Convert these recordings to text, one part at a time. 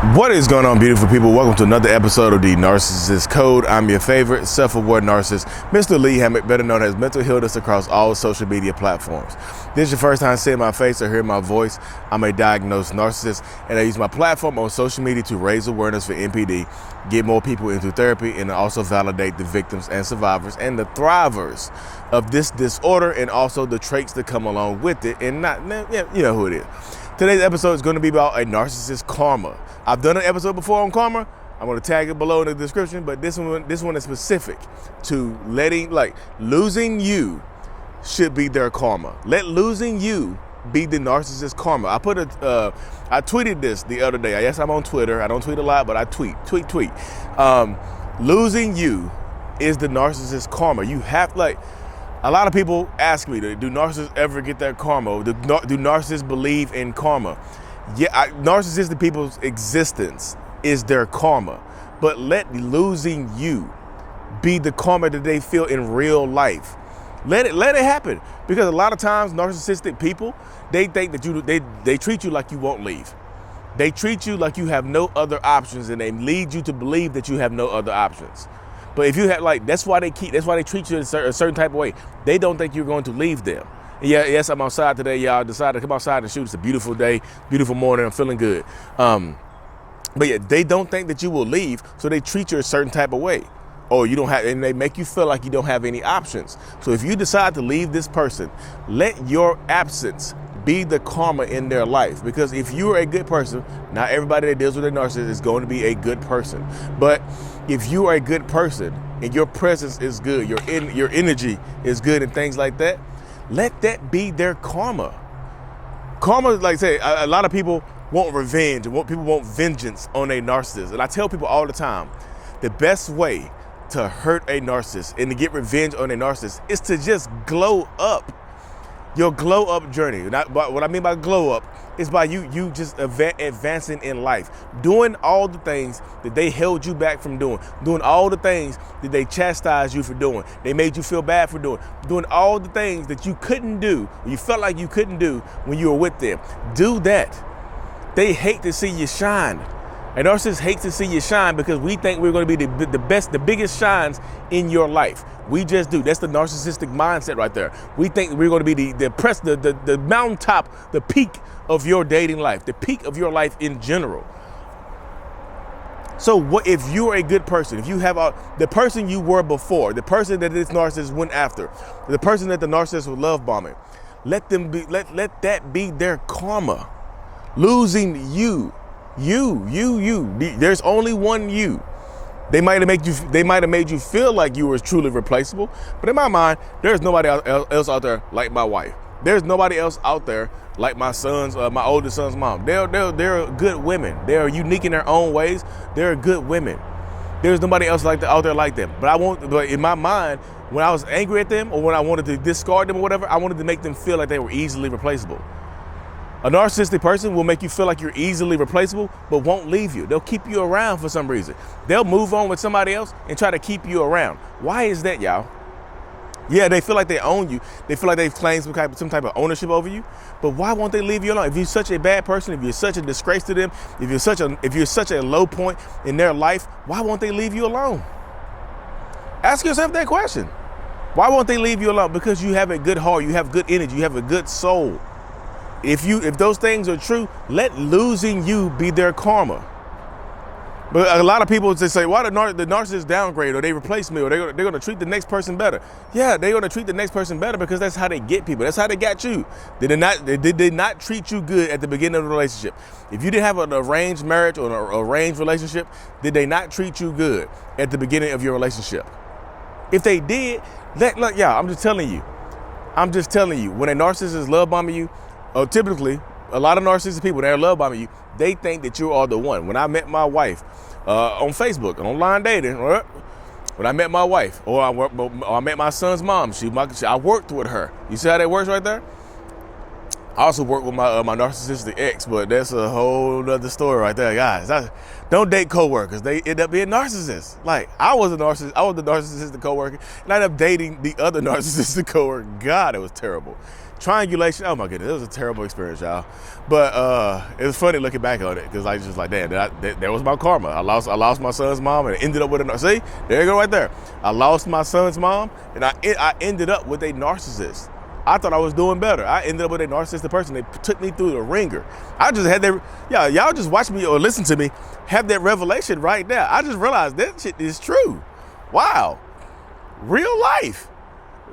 What is going on, beautiful people? Welcome to another episode of the Narcissists Code. I'm your favorite self-aware narcissist, Mr. Lee Hammock, better known as Mental Healness across all social media platforms. This is your first time seeing my face or hearing my voice. I'm a diagnosed narcissist, and I use my platform on social media to raise awareness for NPD, get more people into therapy, and also validate the victims and survivors and the thrivers of this disorder, and also the traits that come along with it, and not, you know who it is. Today's episode is going to be about a narcissist karma. I've done an episode before on karma. I'm going to tag it below in the description, but this one is specific to losing you should be their karma. Let losing you be the narcissist karma. I tweeted this the other day. Yes, I'm on Twitter. I don't tweet a lot, but I tweet. Losing you is the narcissist karma. You have, a lot of people ask me, do narcissists ever get their karma? Do narcissists believe in karma? Yeah, narcissistic people's existence is their karma. But let losing you be the karma that they feel in real life. Let it happen. Because a lot of times narcissistic people, they think that they treat you like you won't leave. They treat you like you have no other options, and they lead you to believe that you have no other options. But if you have, that's why they treat you a certain type of way. They don't think you're going to leave them. Yeah, yes, I'm outside today, y'all. Decided to come outside and shoot. It's a beautiful day, beautiful morning. I'm feeling good. But yeah, they don't think that you will leave, so they treat you a certain type of way. Or you don't have, and they make you feel like you don't have any options. So if you decide to leave this person, let your absence be the karma in their life. Because if you're a good person, not everybody that deals with a narcissist is going to be a good person. But if you are a good person and your presence is good, your energy is good and things like that, let that be their karma. Karma, like I say, a lot of people want revenge and people want vengeance on a narcissist. And I tell people all the time, the best way to hurt a narcissist and to get revenge on a narcissist is to just glow up. Your glow up journey. What I mean by glow up is by you just advancing in life, doing all the things that they held you back from doing all the things that they chastised you for doing, they made you feel bad for doing all the things that you couldn't do, you felt like you couldn't do when you were with them. Do that. They hate to see you shine. And narcissists hate to see you shine because we think we're going to be the best, the biggest shines in your life. We just do. That's the narcissistic mindset right there. We think we're going to be the mountaintop, the peak of your dating life, the peak of your life in general. So what if you're a good person, if you have the person you were before, the person that this narcissist went after, the person that the narcissist was love bombing, let that be their karma. Losing you. There's only one you. They might have made you feel like you were truly replaceable, but in my mind, there's nobody else out there like my wife. There's nobody else out there like my oldest son's mom. They're good women. They're unique in their own ways. They're good women. There's nobody else out there like them. But in my mind, when I was angry at them or when I wanted to discard them or whatever, I wanted to make them feel like they were easily replaceable. A narcissistic person will make you feel like you're easily replaceable, but won't leave you. They'll keep you around for some reason. They'll move on with somebody else and try to keep you around. Why is that, y'all? Yeah, they feel like they own you. They feel like they've claimed some type of ownership over you. But why won't they leave you alone? If you're such a bad person, if you're such a disgrace to them, if you're such a low point in their life, why won't they leave you alone? Ask yourself that question. Why won't they leave you alone? Because you have a good heart, you have good energy, you have a good soul. If those things are true, let losing you be their karma. But a lot of people just say, why the narcissist downgrade, or they replace me, or they're going to treat the next person better. Yeah, they're going to treat the next person better because that's how they get people. That's how they got you. They did not treat you good at the beginning of the relationship. If you didn't have an arranged marriage or an arranged relationship, did they not treat you good at the beginning of your relationship? If they did, I'm just telling you, when a narcissist is love bombing you, typically, a lot of narcissistic people, they're love bombing you, they think that you are the one. When I met my wife on Facebook, online dating, when I met my wife, or I met my son's mom, I worked with her. You see how that works right there? I also worked with my narcissistic ex, but that's a whole other story right there, guys. Don't date coworkers; they end up being narcissists. Like I was the narcissistic coworker, and I ended up dating the other narcissistic coworker. God, it was terrible. triangulation. Oh my goodness, it was a terrible experience, y'all. But it was funny looking back on it because I was just like, damn, that was my karma. I lost my son's mom and ended up with a. See, there you go, right there. I lost my son's mom and I ended up with a narcissist. I thought I was doing better. I ended up with a narcissistic person. They took me through the ringer. I just had that. Yeah, y'all just watch me or listen to me have that revelation right now. I just realized that shit is true. Wow, real life.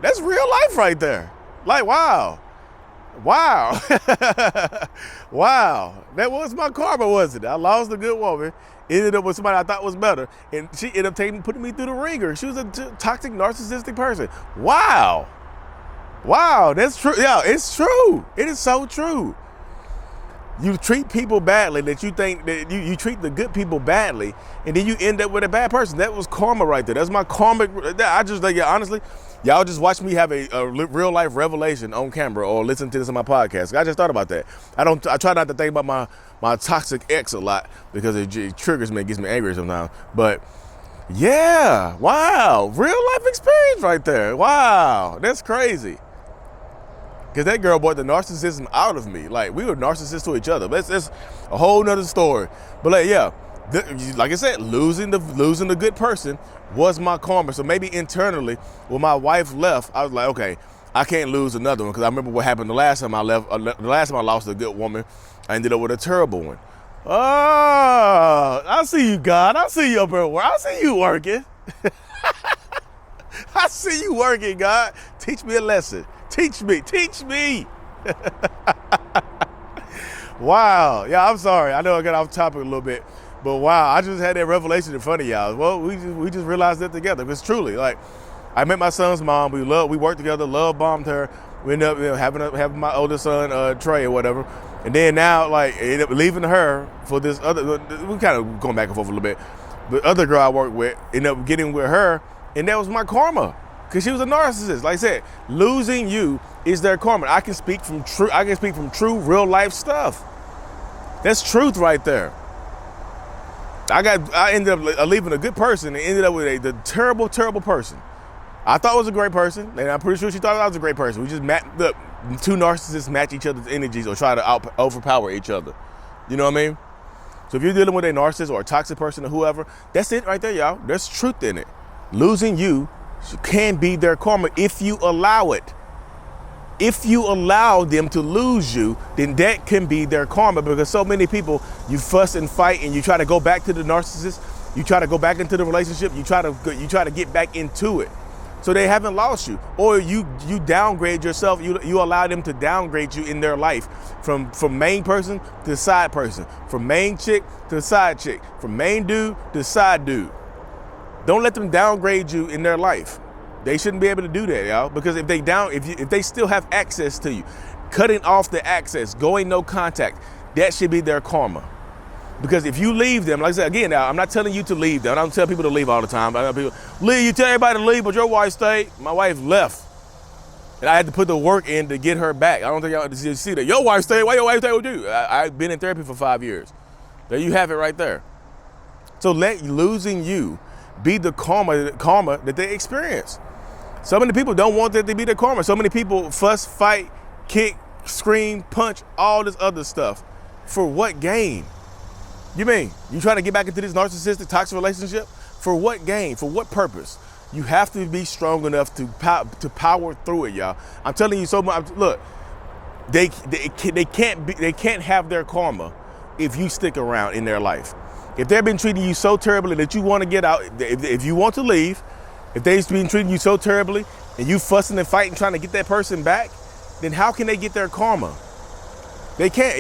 That's real life right there. Like, wow. Wow. Wow. That was my karma, wasn't it? I lost a good woman, ended up with somebody I thought was better, and she ended up putting me through the ringer. She was a toxic, narcissistic person. Wow. Wow, that's true. Yeah, it's true. It is so true. You treat people badly that you think that you treat the good people badly, and then you end up with a bad person. That was karma right there. That's my karmic. I just like, yeah, honestly, y'all just watch me have a real life revelation on camera or listen to this on my podcast. I just thought about that. I try not to think about my toxic ex a lot because it triggers me, it gets me angry sometimes. But yeah, wow, real life experience right there. Wow, that's crazy. Because that girl brought the narcissism out of me. Like, we were narcissists to each other. That's a whole nother story. But like, yeah, like I said, losing the good person was my karma. So maybe internally, when my wife left, I was like, okay, I can't lose another one. Because I remember what happened the last time I left. The last time I lost a good woman, I ended up with a terrible one. Oh, I see you, God. I see you up there. I see you working. I see you working, God. Teach me a lesson. Teach me. Wow. Yeah, I'm sorry. I know I got off topic a little bit, but wow, I just had that revelation in front of y'all. Well, we just realized that together. Because truly, like, I met my son's mom. We worked together. Love bombed her. We ended up having my oldest son Trey or whatever, and then now like ended up leaving her for this other. We kind of going back and forth a little bit. The other girl I worked with ended up getting with her, and that was my karma. Because she was a narcissist. Like I said, losing you is their karma. I can speak from true real life stuff. That's truth right there. I ended up leaving a good person and ended up with the terrible, terrible person. I thought it was a great person, and I'm pretty sure she thought I was a great person. We just look, two narcissists match each other's energies or try to overpower each other. You know what I mean? So if you're dealing with a narcissist or a toxic person or whoever, that's it right there, y'all. There's truth in it. Losing you can be their karma if you allow it. If you allow them to lose you, then that can be their karma, because so many people, you fuss and fight and you try to go back to the narcissist, you try to go back into the relationship, you try to get back into it. So they haven't lost you, or you downgrade yourself. You allow them to downgrade you in their life from main person to side person, from main chick to side chick, from main dude to side dude. Don't let them downgrade you in their life. They shouldn't be able to do that, y'all. Because if they still have access to you, cutting off the access, going no contact, that should be their karma. Because if you leave them, like I said again, now I'm not telling you to leave them. I don't tell people to leave all the time. I tell people, leave. You tell everybody to leave, but your wife stayed. My wife left, and I had to put the work in to get her back. I don't think y'all see that. Your wife stayed. Why your wife stayed with you? I've been in therapy for 5 years. There you have it right there. So let losing you be the karma that they experience. So many people don't want that to be their karma. So many people fuss, fight, kick, scream, punch, all this other stuff. For what gain? You mean you trying to get back into this narcissistic, toxic relationship? For what gain? For what purpose? You have to be strong enough to power through it, y'all. I'm telling you so much. Look, they can't have their karma if you stick around in their life. If they've been treating you so terribly that you want to get out, if you want to leave, if they've been treating you so terribly and you fussing and fighting trying to get that person back, then how can they get their karma? They can't.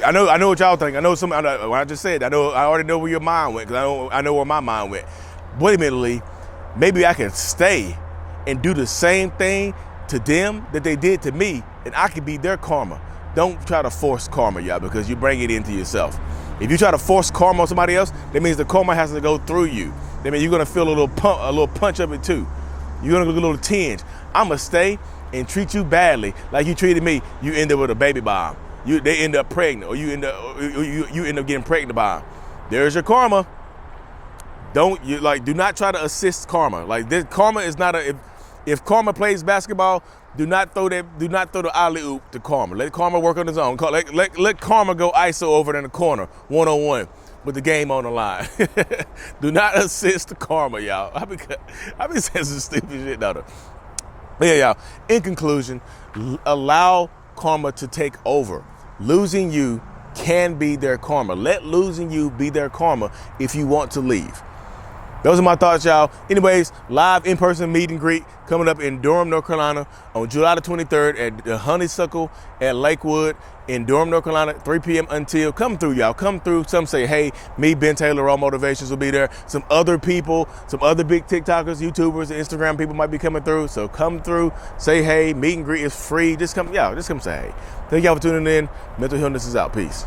I know what y'all think. When I just said, I already know where your mind went, because I know where my mind went. Wait a minute, maybe I can stay and do the same thing to them that they did to me, and I could be their karma. Don't try to force karma, y'all, because you bring it into yourself. If you try to force karma on somebody else, that means the karma has to go through you. That means you're gonna feel a little punch of it too. You're gonna get a little tinge. I'ma stay and treat you badly like you treated me. You end up with a baby bomb. They end up pregnant, or you end up getting pregnant by them. There's your karma. Do not try to assist karma. Like, this karma is not if karma plays basketball, Do not throw the alley oop to Karma. Let Karma work on his own. Let Karma go ISO over in the corner, 1-on-1 with the game on the line. Do not assist Karma, y'all. I be saying some stupid shit though. Yeah, y'all. In conclusion, allow Karma to take over. Losing you can be their karma. Let losing you be their karma if you want to leave. Those are my thoughts, y'all. Anyways, live in-person meet and greet coming up in Durham, North Carolina on July the 23rd at the Honeysuckle at Lakewood in Durham, North Carolina, 3 p.m. until. Come through, y'all. Come through. Some say, hey, me, Ben Taylor, All Motivations will be there. Some other people, some other big TikTokers, YouTubers, and Instagram people might be coming through. So come through, say hey. Meet and greet is free. Just come say hey. Thank y'all for tuning in. Mental Healness is out. Peace.